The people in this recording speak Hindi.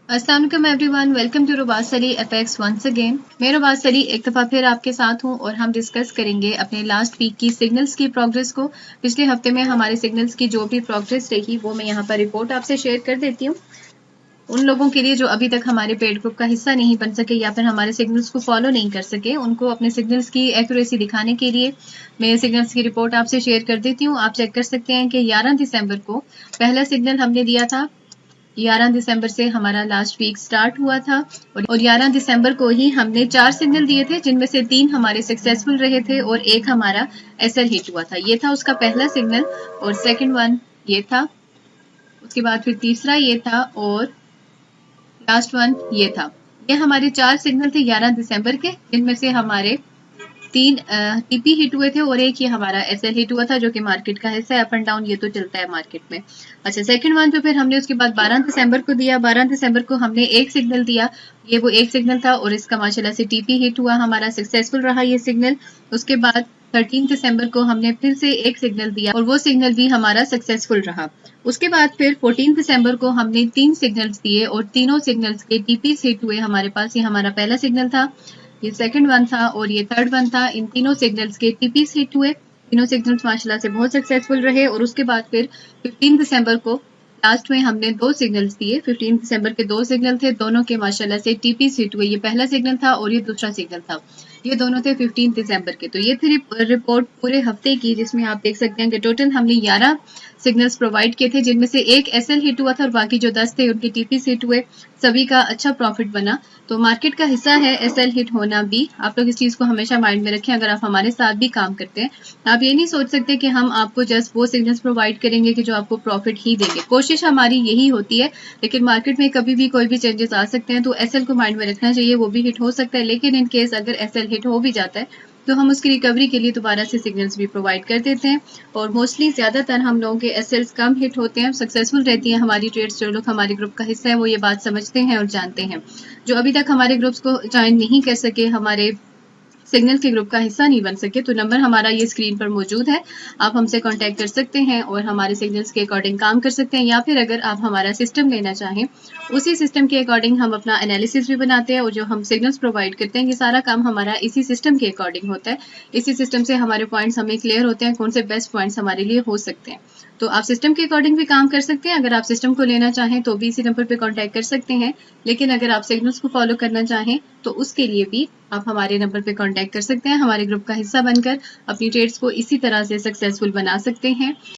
अस्सलाम वालेकुम everyone, welcome to Rubas Ali FX once again. मैं रुबास अली एक दफ़ा फिर आपके साथ हूं और हम डिस्कस करेंगे अपने लास्ट वीक की सिग्नल्स की प्रोग्रेस को। पिछले हफ्ते में हमारे सिग्नल्स की जो भी प्रोग्रेस रही वो मैं यहाँ पर रिपोर्ट आपसे शेयर कर देती हूँ। उन लोगों के लिए जो अभी तक हमारे पेड ग्रुप का हिस्सा नहीं बन सके या फिर हमारे सिग्नल्स को फॉलो नहीं कर सके, उनको अपने सिग्नल्स की एक्यूरेसी दिखाने के लिए मैं सिग्नल्स की रिपोर्ट आपसे शेयर कर देती हूँ। आप चेक कर सकते हैं कि 11 दिसंबर को पहला सिग्नल हमने दिया था। 11 दिसंबर से हमारा लास्ट वीक स्टार्ट हुआ था और 11 दिसंबर को ही हमने 4 सिग्नल दिए थे, जिनमें से 3 हमारे सक्सेसफुल रहे थे और एक हमारा एसएल हिट हुआ था। ये था उसका पहला सिग्नल और सेकंड वन ये था, उसके बाद फिर तीसरा ये था और लास्ट वन ये था। ये हमारे 4 सिग्नल थे 11 दिसंबर के, जिनमें से हमारे 3 टीपी हिट हुए थे और एक ही हमारा एसएल हिट हुआ था, जो कि मार्केट का हिस्सा है। अप एंड डाउन ये तो चलता है मार्केट में। अच्छा, सेकंड वन तो फिर हमने उसके बाद 12 दिसंबर को दिया। 12 दिसंबर को हमने एक सिग्नल दिया, ये वो एक सिग्नल था और इसका माशाल्लाह से टीपी हिट हुआ, हमारा सक्सेसफुल रहा ये सिग्नल। उसके बाद 13 दिसंबर को हमने फिर से एक सिग्नल दिया और वो सिग्नल भी हमारा सक्सेसफुल रहा। उसके बाद फिर 14 दिसंबर को हमने 3 सिग्नल्स दिए और तीनों सिग्नल्स के टीपी हिट हुए हमारे पास। ये हमारा पहला सिग्नल था, ये सेकंड वन था और ये थर्ड वन था। इन तीनों सिग्नल्स के टीपीस हिट हुए, तीनों सिग्नल्स माशाल्लाह से बहुत सक्सेसफुल रहे। और उसके बाद फिर 15 दिसंबर को लास्ट में हमने 2 सिग्नल्स दिए। 15 दिसंबर के 2 सिग्नल थे, दोनों के माशाल्लाह से टीपीस हिट हुए। ये पहला सिग्नल था और ये दूसरा सिग्नल था। ये दोनों थे 15 दिसंबर के। तो ये थी रिपोर्ट पूरे हफ्ते की, जिसमें आप देख सकते हैं कि टोटल हमने 11 सिग्नल्स प्रोवाइड किए थे, जिनमें से एक एसएल हिट हुआ था और बाकी जो 10 थे उनके टीपीस हिट हुए। सभी का अच्छा प्रॉफिट बना। तो मार्केट का हिस्सा है एसएल हिट होना भी। आप लोग इस चीज को हमेशा माइंड में रखें अगर आप हमारे साथ भी काम करते हैं। आप ये नहीं सोच सकते कि हम आपको जस्ट वो सिग्नल्स प्रोवाइड करेंगे कि जो आपको प्रॉफिट ही देंगे। कोशिश हमारी यही होती है, लेकिन मार्केट में कभी भी कोई भी चेंजेस आ सकते हैं, तो एसएल को माइंड में रखना चाहिए। वो भी हिट हो सकता है, लेकिन इन केस अगर एसएल हिट हो भी जाता है तो हम उसकी रिकवरी के लिए दोबारा से सिग्नल्स भी प्रोवाइड कर देते हैं। और मोस्टली ज्यादातर हम लोगों के एसएल्स कम हिट होते हैं, सक्सेसफुल रहती है हमारी ट्रेड्स। जो लोग हमारे ग्रुप का हिस्सा है वो ये बात समझते हैं और जानते हैं। जो अभी तक हमारे ग्रुप्स को ज्वाइन नहीं कर सके, हमारे सिग्नल के ग्रुप का हिस्सा नहीं बन सके, तो नंबर हमारा ये स्क्रीन पर मौजूद है। आप हमसे कांटेक्ट कर सकते हैं और हमारे सिग्नल्स के अकॉर्डिंग काम कर सकते हैं। या फिर अगर आप हमारा सिस्टम लेना चाहें, उसी सिस्टम के अकॉर्डिंग हम अपना एनालिसिस भी बनाते हैं और जो हम सिग्नल्स प्रोवाइड करते हैं, ये सारा काम हमारा इसी सिस्टम के अकॉर्डिंग होता है। इसी सिस्टम से हमारे पॉइंट्स हमें क्लियर होते हैं, कौन से बेस्ट पॉइंट्स हमारे लिए हो सकते हैं। तो आप सिस्टम के अकॉर्डिंग भी काम कर सकते हैं। अगर आप सिस्टम को लेना चाहें तो भी इसी नंबर पर कॉन्टैक्ट कर सकते हैं, लेकिन अगर आप सिग्नल्स को फॉलो करना चाहें तो उसके लिए भी आप हमारे नंबर पे कांटेक्ट कर सकते हैं। हमारे ग्रुप का हिस्सा बनकर अपनी ट्रेड्स को इसी तरह से सक्सेसफुल बना सकते हैं।